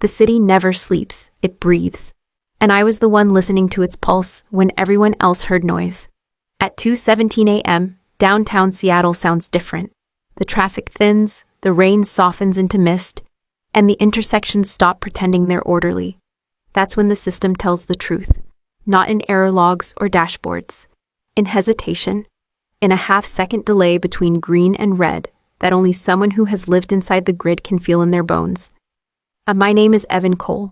The city never sleeps, it breathes. And I was the one listening to its pulse when everyone else heard noise. At 2:17 a.m., downtown Seattle sounds different. The traffic thins, the rain softens into mist, and the intersections stop pretending they're orderly. That's when the system tells the truth, not in error logs or dashboards. In hesitation, in a half-second delay between green and red that only someone who has lived inside the grid can feel in their bones. My name is Evan Cole.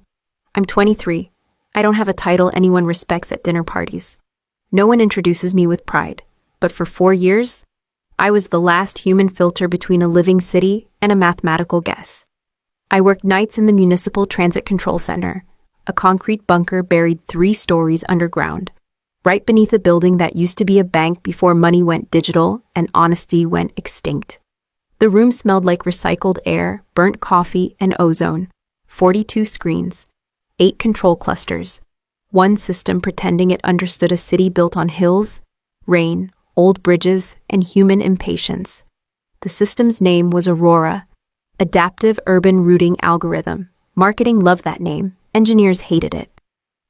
I'm 23. I don't have a title anyone respects at dinner parties. No one introduces me with pride. But for 4 years, I was the last human filter between a living city and a mathematical guess. I worked nights in the Municipal Transit Control Center, a concrete bunker buried 3 stories underground, right beneath a building that used to be a bank before money went digital and honesty went extinct. The room smelled like recycled air, burnt coffee, and ozone. 42 screens, 8 control clusters, one system pretending it understood a city built on hills, rain, old bridges, and human impatience. The system's name was Aurora, Adaptive Urban Routing Algorithm. Marketing loved that name. Engineers hated it.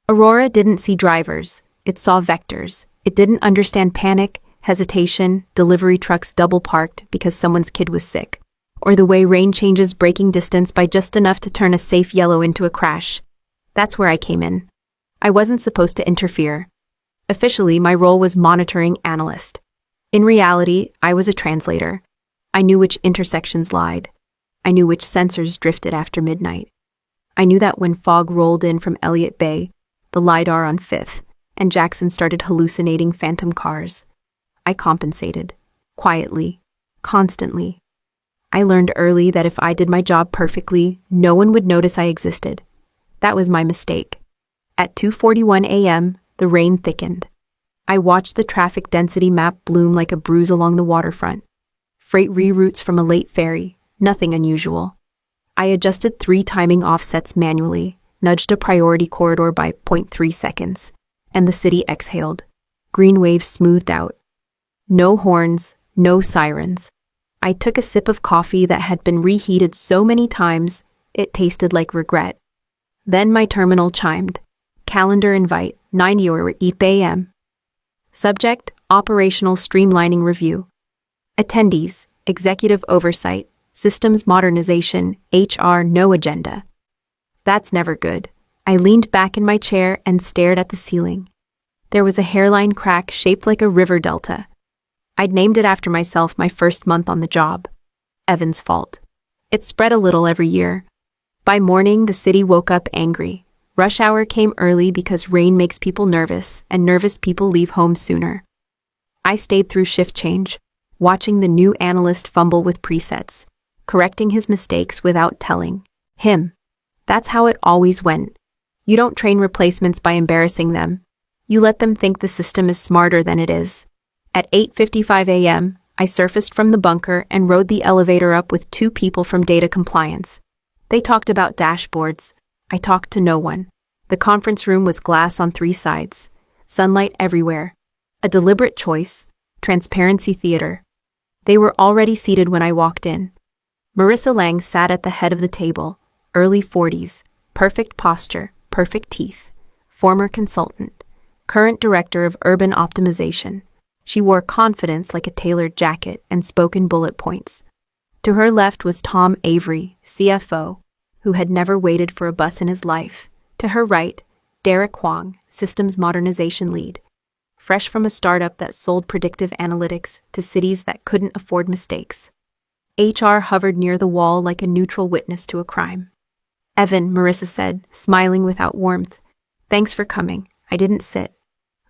Aurora didn't see drivers. It saw vectors. It didn't understand panic, hesitation, delivery trucks double parked because someone's kid was sick, or the way rain changes braking distance by just enough to turn a safe yellow into a crash. That's where I came in. I wasn't supposed to interfere. Officially, my role was monitoring analyst. In reality, I was a translator. I knew which intersections lied. I knew which sensors drifted after midnight. I knew that when fog rolled in from Elliott Bay, the LiDAR on 5th, and Jackson started hallucinating phantom cars, I compensated. Quietly. Constantly. I learned early that if I did my job perfectly, no one would notice I existed. That was my mistake. At 2:41 a.m., the rain thickened. I watched the traffic density map bloom like a bruise along the waterfront. Freight reroutes from a late ferry, nothing unusual. I adjusted 3 timing offsets manually, nudged a priority corridor by 0.3 seconds, and the city exhaled. Green waves smoothed out. No horns, no sirens. I took a sip of coffee that had been reheated so many times, it tasted like regret. Then my terminal chimed. Calendar invite, 9:08 a.m. Subject, Operational Streamlining Review. Attendees, Executive Oversight, Systems Modernization, HR No Agenda. That's never good. I leaned back in my chair and stared at the ceiling. There was a hairline crack shaped like a river delta. I'd named it after myself my first month on the job. Evan's fault. It spread a little every year. By morning, the city woke up angry. Rush hour came early because rain makes people nervous, and nervous people leave home sooner. I stayed through shift change, watching the new analyst fumble with presets, correcting his mistakes without telling him. That's how it always went. You don't train replacements by embarrassing them. You let them think the system is smarter than it is. At 8:55 a.m., I surfaced from the bunker and rode the elevator up with 2 people from data compliance. They talked about dashboards. I talked to no one. The conference room was glass on 3 sides, sunlight everywhere. A deliberate choice, transparency theater. They were already seated when I walked in. Marissa Lang sat at the head of the table, early 40s, perfect posture, perfect teeth, former consultant, current director of urban optimization. She wore confidence like a tailored jacket and spoke in bullet points. To her left was Tom Avery, CFO, who had never waited for a bus in his life. To her right, Derek Huang, Systems Modernization Lead, fresh from a startup that sold predictive analytics to cities that couldn't afford mistakes. HR hovered near the wall like a neutral witness to a crime. Evan, Marissa said, smiling without warmth. Thanks for coming. I didn't sit.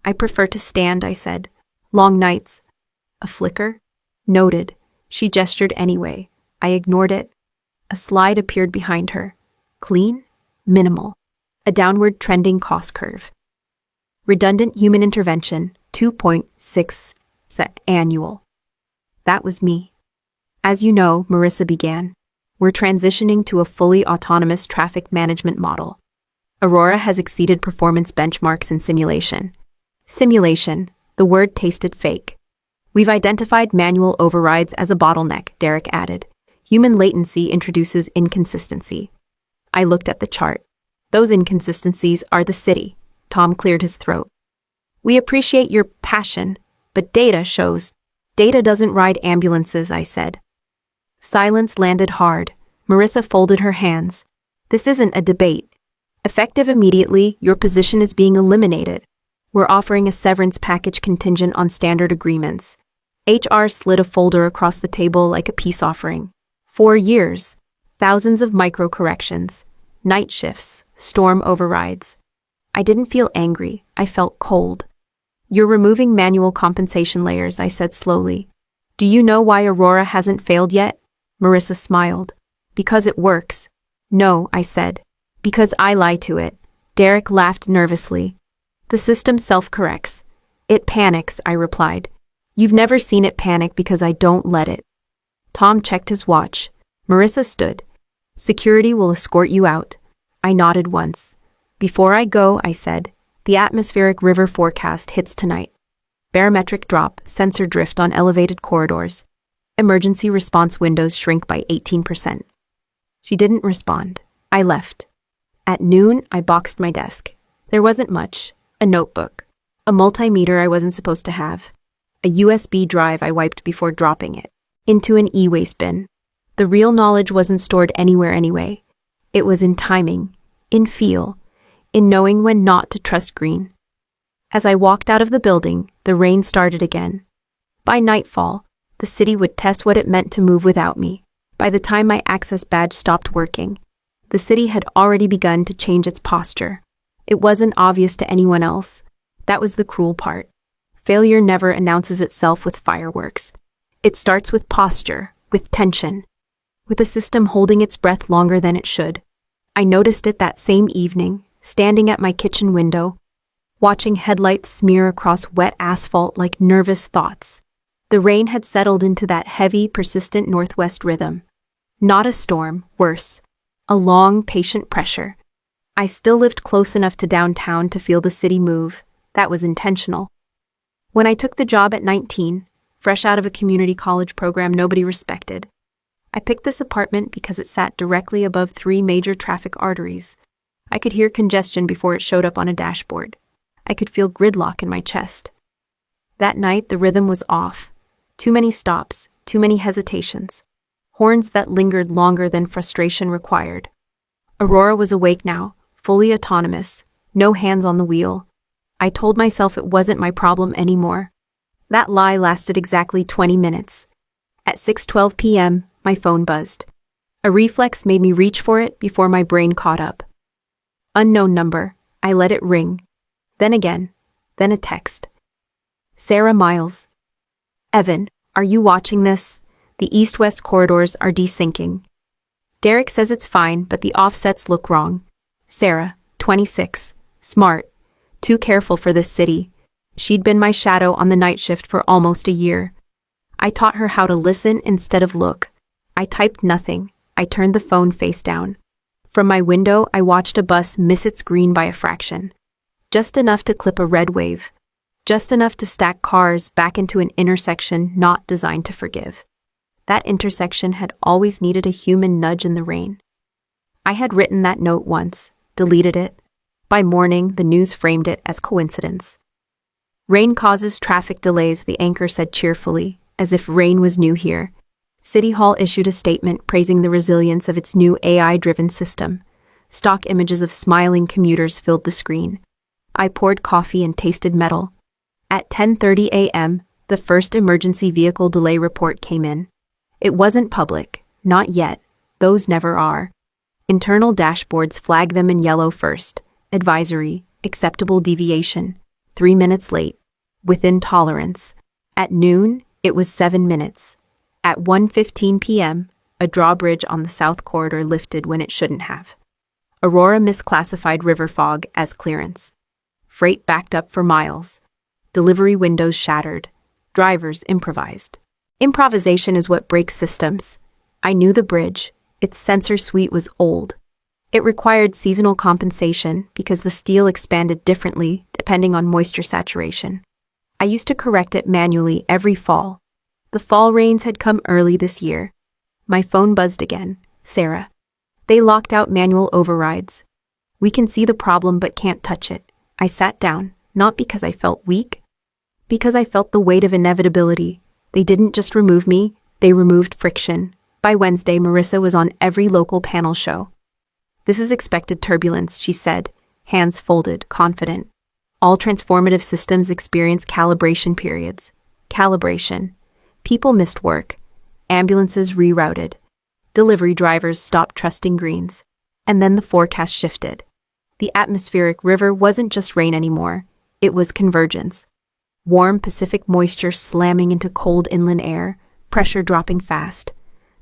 I prefer to stand, I said. Long nights. A flicker? Noted. She gestured anyway. I ignored it. A slide appeared behind her. Clean? Minimal. A downward trending cost curve. Redundant human intervention, 2.6 annual. That was me. As you know, Marissa began, we're transitioning to a fully autonomous traffic management model. Aurora has exceeded performance benchmarks in simulation. Simulation, the word tasted fake. We've identified manual overrides as a bottleneck, Derek added. Human latency introduces inconsistency. I looked at the chart. Those inconsistencies are the city. Tom cleared his throat. We appreciate your passion, but data shows. Data doesn't ride ambulances, I said. Silence landed hard. Marissa folded her hands. This isn't a debate. Effective immediately, your position is being eliminated. We're offering a severance package contingent on standard agreements. HR slid a folder across the table like a peace offering. 4 years. Thousands of micro-corrections. Night shifts. Storm overrides. I didn't feel angry. I felt cold. You're removing manual compensation layers, I said slowly. Do you know why Aurora hasn't failed yet? Marissa smiled. Because it works. No, I said. Because I lie to it. Derek laughed nervously. The system self-corrects. It panics, I replied. You've never seen it panic because I don't let it. Tom checked his watch. Marissa stood. Security will escort you out. I nodded once. Before I go, I said, the atmospheric river forecast hits tonight. Barometric drop, sensor drift on elevated corridors. Emergency response windows shrink by 18%. She didn't respond. I left. At noon, I boxed my desk. There wasn't much. A notebook. A multimeter I wasn't supposed to have. A USB drive I wiped before dropping it. Into an e-waste bin. The real knowledge wasn't stored anywhere anyway. It was in timing, in feel, in knowing when not to trust green. As I walked out of the building, the rain started again. By nightfall, the city would test what it meant to move without me. By the time my access badge stopped working, the city had already begun to change its posture. It wasn't obvious to anyone else. That was the cruel part. Failure never announces itself with fireworks. It starts with posture, with tension, with a system holding its breath longer than it should. I noticed it that same evening, standing at my kitchen window, watching headlights smear across wet asphalt like nervous thoughts. The rain had settled into that heavy, persistent northwest rhythm. Not a storm, worse. A long, patient pressure. I still lived close enough to downtown to feel the city move. That was intentional. When I took the job at 19, fresh out of a community college program nobody respected, I picked this apartment because it sat directly above 3 major traffic arteries. I could hear congestion before it showed up on a dashboard. I could feel gridlock in my chest. That night, the rhythm was off. Too many stops, too many hesitations. Horns that lingered longer than frustration required. Aurora was awake now, fully autonomous, no hands on the wheel. I told myself it wasn't my problem anymore. That lie lasted exactly 20 minutes. At 6:12 p.m., my phone buzzed. A reflex made me reach for it before my brain caught up. Unknown number. I let it ring. Then again. Then a text. Sarah Miles. Evan, are you watching this? The east-west corridors are desyncing. Derek says it's fine, but the offsets look wrong. Sarah, 26. Smart. Too careful for this city. She'd been my shadow on the night shift for almost a year. I taught her how to listen instead of look. I typed nothing. I turned the phone face down. From my window, I watched a bus miss its green by a fraction. Just enough to clip a red wave. Just enough to stack cars back into an intersection not designed to forgive. That intersection had always needed a human nudge in the rain. I had written that note once, deleted it. By morning, the news framed it as coincidence. Rain causes traffic delays, the anchor said cheerfully, as if rain was new here. City Hall issued a statement praising the resilience of its new AI-driven system. Stock images of smiling commuters filled the screen. I poured coffee and tasted metal. At 10:30 a.m., the first emergency vehicle delay report came in. It wasn't public, not yet. Those never are. Internal dashboards flag them in yellow first. Advisory, acceptable deviation, 3 minutes late, within tolerance. At noon, it was 7 minutes. At 1:15 p.m., a drawbridge on the south corridor lifted when it shouldn't have. Aurora misclassified river fog as clearance. Freight backed up for miles. Delivery windows shattered. Drivers improvised. Improvisation is what breaks systems. I knew the bridge. Its sensor suite was old. It required seasonal compensation because the steel expanded differently depending on moisture saturation. I used to correct it manually every fall. The fall rains had come early this year. My phone buzzed again. Sarah. They locked out manual overrides. We can see the problem but can't touch it. I sat down, not because I felt weak, because I felt the weight of inevitability. They didn't just remove me, they removed friction. By Wednesday, Marissa was on every local panel show. This is expected turbulence, she said, hands folded, confident. All transformative systems experience calibration periods. Calibration. People missed work. Ambulances rerouted. Delivery drivers stopped trusting greens. And then the forecast shifted. The atmospheric river wasn't just rain anymore. It was convergence. Warm Pacific moisture slamming into cold inland air, pressure dropping fast.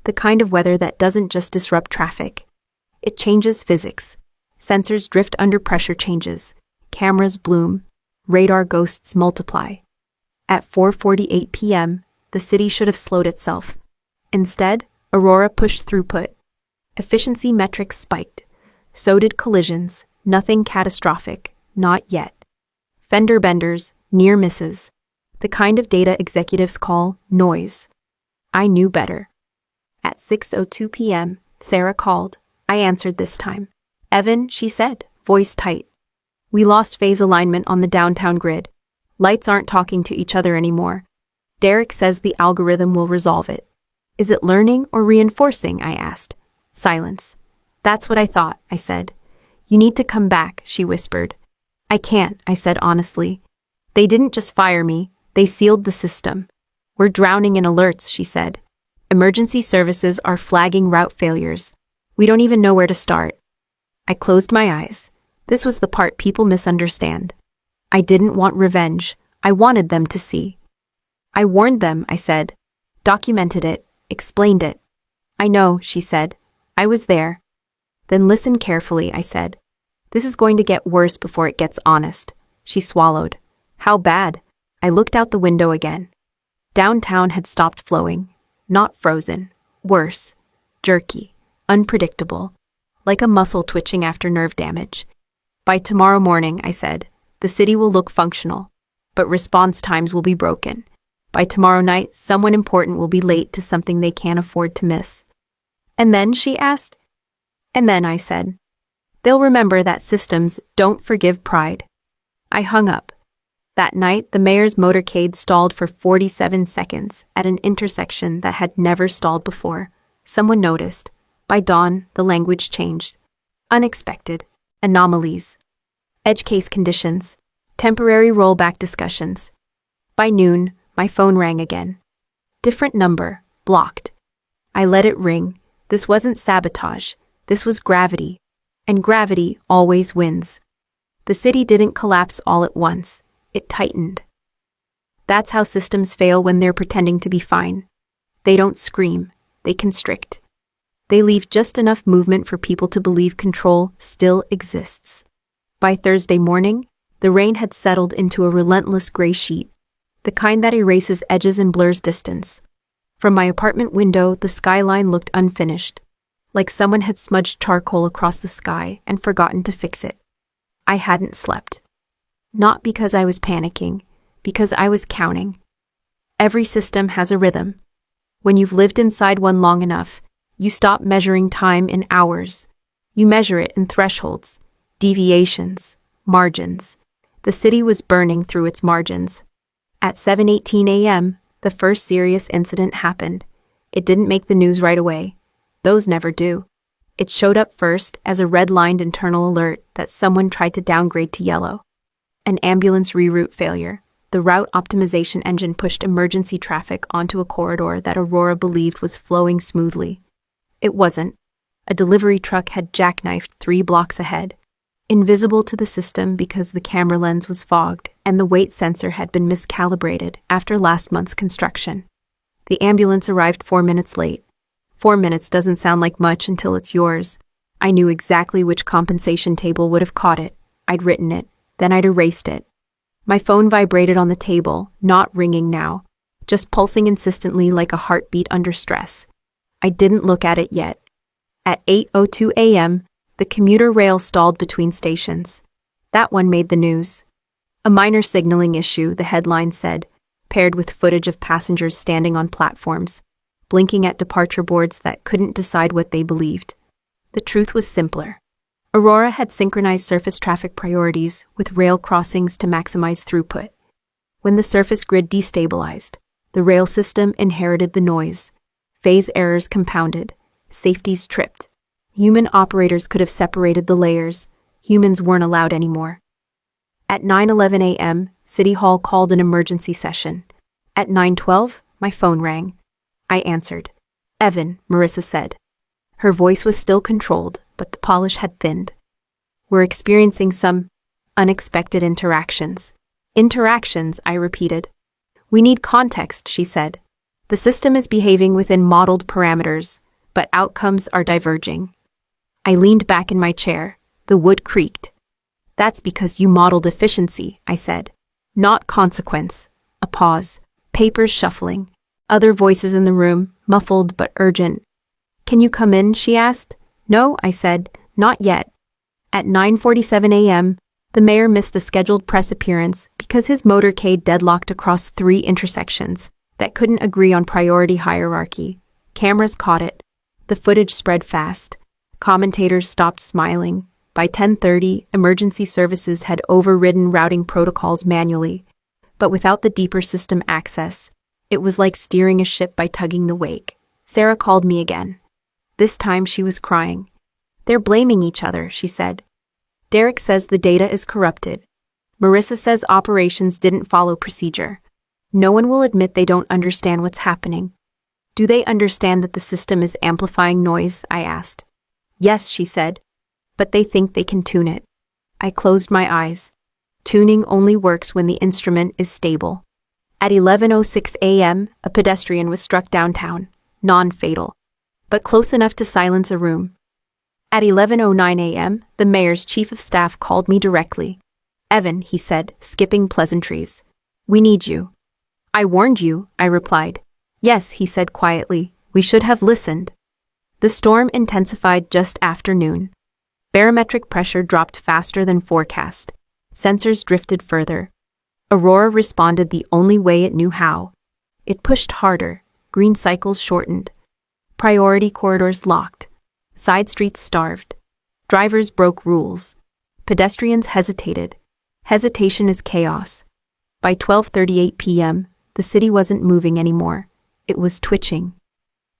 The kind of weather that doesn't just disrupt traffic. It changes physics. Sensors drift under pressure changes. Cameras bloom. Radar ghosts multiply. At 4:48 p.m., the city should have slowed itself. Instead, Aurora pushed throughput. Efficiency metrics spiked. So did collisions. Nothing catastrophic. Not yet. Fender benders, near misses. The kind of data executives call noise. I knew better. At 6:02 p.m., Sarah called. I answered this time. Evan, she said, voice tight. We lost phase alignment on the downtown grid. Lights aren't talking to each other anymore. Derek says the algorithm will resolve it. Is it learning or reinforcing? I asked. Silence. That's what I thought, I said. You need to come back, she whispered. I can't, I said honestly. They didn't just fire me, they sealed the system. We're drowning in alerts, she said. Emergency services are flagging route failures. We don't even know where to start. I closed my eyes. This was the part people misunderstand. I didn't want revenge. I wanted them to see. I warned them, I said. Documented it, explained it. I know, she said. I was there. Then listen carefully, I said. This is going to get worse before it gets honest. She swallowed. How bad? I looked out the window again. Downtown had stopped flowing. Not frozen. Worse. Jerky. Unpredictable. Like a muscle twitching after nerve damage. By tomorrow morning, I said, the city will look functional, but response times will be broken. By tomorrow night, someone important will be late to something they can't afford to miss. And then, she asked. And then, I said, they'll remember that systems don't forgive pride. I hung up. That night, the mayor's motorcade stalled for 47 seconds at an intersection that had never stalled before. Someone noticed. By dawn, the language changed. Unexpected. Anomalies. Edge case conditions. Temporary rollback discussions. By noon, my phone rang again. Different number. Blocked. I let it ring. This wasn't sabotage. This was gravity. And gravity always wins. The city didn't collapse all at once. It tightened. That's how systems fail when they're pretending to be fine. They don't scream. They constrict. They leave just enough movement for people to believe control still exists. By Thursday morning, the rain had settled into a relentless gray sheet, the kind that erases edges and blurs distance. From my apartment window, the skyline looked unfinished, like someone had smudged charcoal across the sky and forgotten to fix it. I hadn't slept. Not because I was panicking, because I was counting. Every system has a rhythm. When you've lived inside one long enough, you stop measuring time in hours. You measure it in thresholds, deviations, margins. The city was burning through its margins. At 7:18 a.m., the first serious incident happened. It didn't make the news right away. Those never do. It showed up first as a red-lined internal alert that someone tried to downgrade to yellow. An ambulance reroute failure. The route optimization engine pushed emergency traffic onto a corridor that Aurora believed was flowing smoothly. It wasn't. A delivery truck had jackknifed 3 blocks ahead, invisible to the system because the camera lens was fogged and the weight sensor had been miscalibrated after last month's construction. The ambulance arrived 4 minutes late. 4 minutes doesn't sound like much until it's yours. I knew exactly which compensation table would have caught it. I'd written it. Then I'd erased it. My phone vibrated on the table, not ringing now, just pulsing insistently like a heartbeat under stress. I didn't look at it yet. At 8:02 a.m., the commuter rail stalled between stations. That one made the news. A minor signaling issue, the headline said, paired with footage of passengers standing on platforms, blinking at departure boards that couldn't decide what they believed. The truth was simpler. Aurora had synchronized surface traffic priorities with rail crossings to maximize throughput. When the surface grid destabilized, the rail system inherited the noise. Phase errors compounded, safeties tripped. Human operators could have separated the layers. Humans weren't allowed anymore. At 9:11 a.m., City Hall called an emergency session. At 9:12, my phone rang. I answered. "Evan," Marissa said. Her voice was still controlled, but the polish had thinned. "We're experiencing some unexpected interactions." "Interactions," I repeated. "We need context," she said. "The system is behaving within modeled parameters, but outcomes are diverging." I leaned back in my chair. The wood creaked. "That's because you modeled efficiency," I said. "Not consequence." A pause. Papers shuffling. Other voices in the room, muffled but urgent. "Can you come in?" she asked. "No," I said. "Not yet." At 9:47 a.m., the mayor missed a scheduled press appearance because his motorcade deadlocked across 3 intersections that couldn't agree on priority hierarchy. Cameras caught it. The footage spread fast. Commentators stopped smiling. By 10:30, emergency services had overridden routing protocols manually. But without the deeper system access, it was like steering a ship by tugging the wake. Sarah called me again. This time she was crying. "They're blaming each other," she said. "Derek says the data is corrupted. Marissa says operations didn't follow procedure. No one will admit they don't understand what's happening." "Do they understand that the system is amplifying noise?" I asked. "Yes," she said. "But they think they can tune it." I closed my eyes. Tuning only works when the instrument is stable. At 11:06 a.m., a pedestrian was struck downtown, non-fatal, but close enough to silence a room. At 11:09 a.m., the mayor's chief of staff called me directly. "Evan," he said, skipping pleasantries. "We need you." "I warned you," I replied. "Yes," he said quietly. "We should have listened." The storm intensified just after noon. Barometric pressure dropped faster than forecast. Sensors drifted further. Aurora responded the only way it knew how. It pushed harder. Green cycles shortened. Priority corridors locked. Side streets starved. Drivers broke rules. Pedestrians hesitated. Hesitation is chaos. By 12:38 p.m., the city wasn't moving anymore. It was twitching.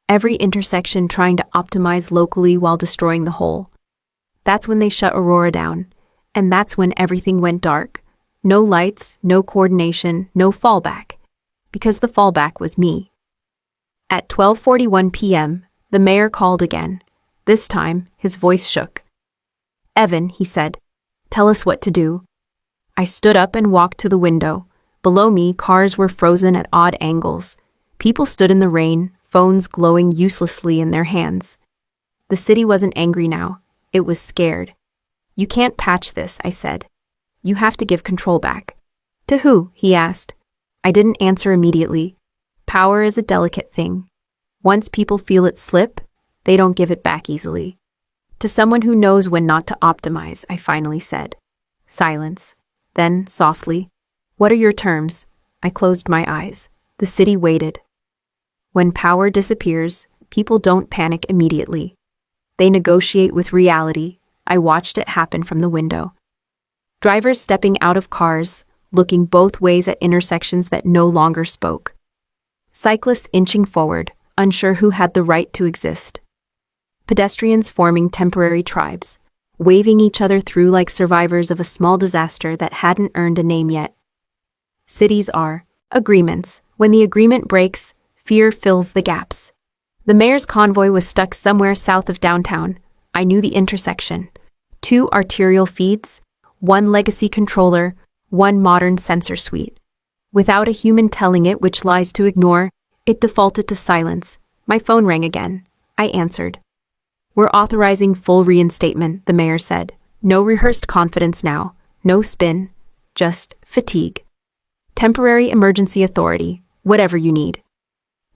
Every intersection trying to optimize locally while destroying the whole. That's when they shut Aurora down. And that's when everything went dark. No lights, no coordination, no fallback. Because the fallback was me. At 12:41 p.m., the mayor called again. This time, his voice shook. "Evan," he said, "tell us what to do." I stood up and walked to the window. Below me, cars were frozen at odd angles. People stood in the rain, phones glowing uselessly in their hands. The city wasn't angry now. It was scared. "You can't patch this," I said. "You have to give control back." "To who?" he asked. I didn't answer immediately. Power is a delicate thing. Once people feel it slip, they don't give it back easily. "To someone who knows when not to optimize," I finally said. Silence. Then, softly, "What are your terms?" I closed my eyes. The city waited. When power disappears, people don't panic immediately. They negotiate with reality. I watched it happen from the window. Drivers stepping out of cars, looking both ways at intersections that no longer spoke. Cyclists inching forward, unsure who had the right to exist. Pedestrians forming temporary tribes, waving each other through like survivors of a small disaster that hadn't earned a name yet. Cities are agreements. When the agreement breaks, fear fills the gaps. The mayor's convoy was stuck somewhere south of downtown. I knew the intersection. 2 arterial feeds, 1 legacy controller, 1 modern sensor suite. Without a human telling it which lies to ignore, it defaulted to silence. My phone rang again. I answered. "We're authorizing full reinstatement," the mayor said. "No rehearsed confidence now. No spin. Just fatigue. Temporary emergency authority. Whatever you need."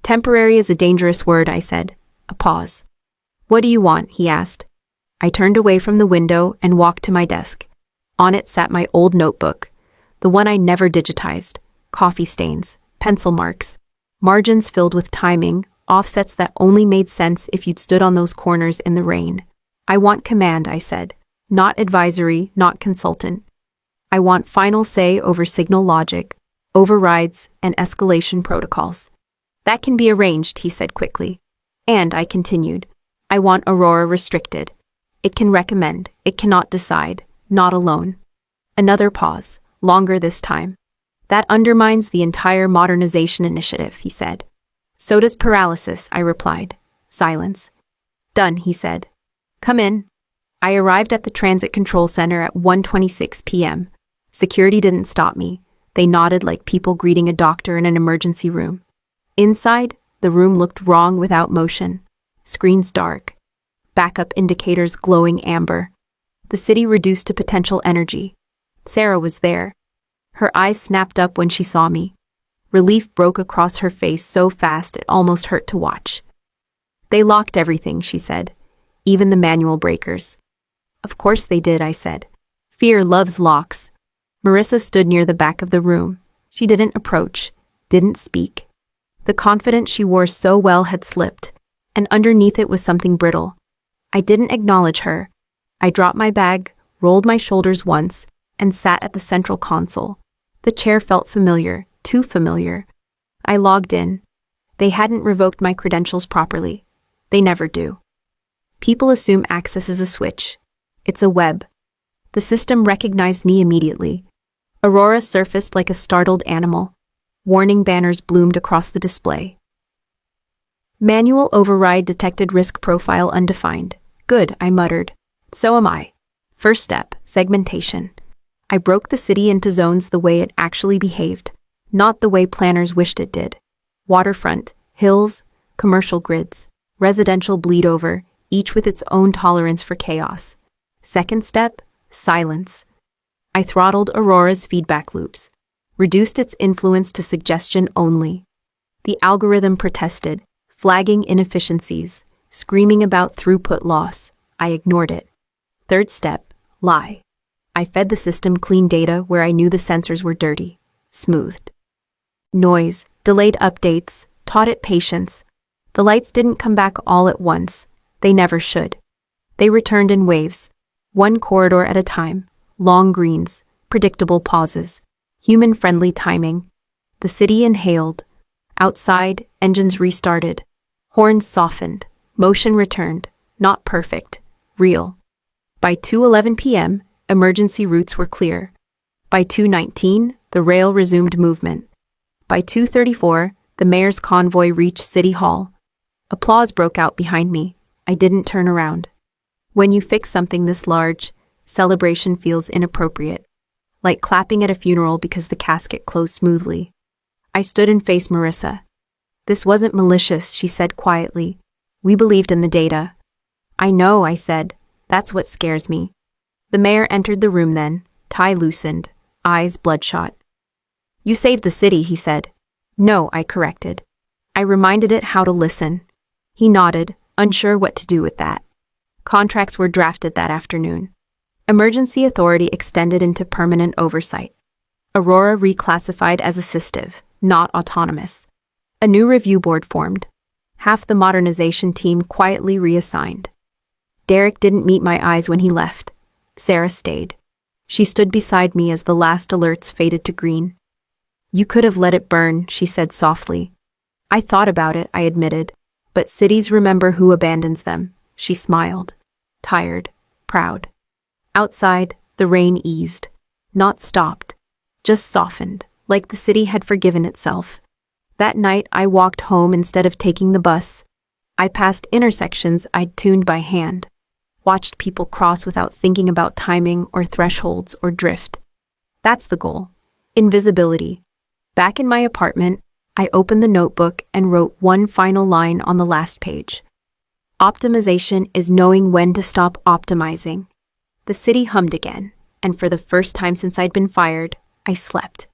"Temporary is a dangerous word," I said. A pause. "What do you want?" he asked. I turned away from the window and walked to my desk. On it sat my old notebook, the one I never digitized. Coffee stains, pencil marks, margins filled with timing, offsets that only made sense if you'd stood on those corners in the rain. I want command, I said. Not advisory, not consultant. I want final say over signal logic, overrides, and escalation protocols. That can be arranged, he said quickly. And I continued, I want Aurora restricted. It can recommend, it cannot decide, not alone. Another pause, longer this time. That undermines the entire modernization initiative, he said. So does paralysis, I replied. Silence. Done, he said. Come in. I arrived at the Transit Control Center at 1:26 p.m. Security didn't stop me. They nodded like people greeting a doctor in an emergency room. Inside, the room looked wrong without motion. Screens dark. Backup indicators glowing amber. The city reduced to potential energy. Sarah was there. Her eyes snapped up when she saw me. Relief broke across her face so fast it almost hurt to watch. They locked everything, she said. Even the manual breakers. Of course they did, I said. Fear loves locks. Marissa stood near the back of the room. She didn't approach, didn't speak. The confidence she wore so well had slipped, and underneath it was something brittle. I didn't acknowledge her. I dropped my bag, rolled my shoulders once, and sat at the central console. The chair felt familiar, too familiar. I logged in. They hadn't revoked my credentials properly. They never do. People assume access is a switch. It's a web. The system recognized me immediately. Aurora surfaced like a startled animal. Warning banners bloomed across the display. Manual override detected, risk profile undefined. Good, I muttered. So am I. First step, segmentation. I broke the city into zones the way it actually behaved, not the way planners wished it did. Waterfront, hills, commercial grids, residential bleed over, each with its own tolerance for chaos. Second step, silence. I throttled Aurora's feedback loops, reduced its influence to suggestion only. The algorithm protested, flagging inefficiencies, screaming about throughput loss. I ignored it. Third step, lie. I fed the system clean data where I knew the sensors were dirty, smoothed. Noise, delayed updates, taught it patience. The lights didn't come back all at once. They never should. They returned in waves, one corridor at a time, long greens, predictable pauses, human-friendly timing. The city inhaled. Outside, engines restarted. Horns softened. Motion returned. Not perfect. Real. By 2:11 p.m., emergency routes were clear. By 2:19, the rail resumed movement. By 2:34, the mayor's convoy reached City Hall. Applause broke out behind me. I didn't turn around. When you fix something this large, celebration feels inappropriate, like clapping at a funeral because the casket closed smoothly. I stood and faced Marissa. This wasn't malicious, she said quietly. We believed in the data. I know, I said. That's what scares me. The mayor entered the room then, tie loosened, eyes bloodshot. You saved the city, he said. No, I corrected. I reminded it how to listen. He nodded, unsure what to do with that. Contracts were drafted that afternoon. Emergency authority extended into permanent oversight. Aurora reclassified as assistive, not autonomous. A new review board formed. Half the modernization team quietly reassigned. Derek didn't meet my eyes when he left. Sarah stayed. She stood beside me as the last alerts faded to green. You could have let it burn, she said softly. I thought about it, I admitted. But cities remember who abandons them. She smiled. Tired, proud. Outside, the rain eased. Not stopped. Just softened, like the city had forgiven itself. That night, I walked home instead of taking the bus. I passed intersections I'd tuned by hand. Watched people cross without thinking about timing or thresholds or drift. That's the goal. Invisibility. Back in my apartment, I opened the notebook and wrote one final line on the last page. Optimization is knowing when to stop optimizing. The city hummed again, and for the first time since I'd been fired, I slept.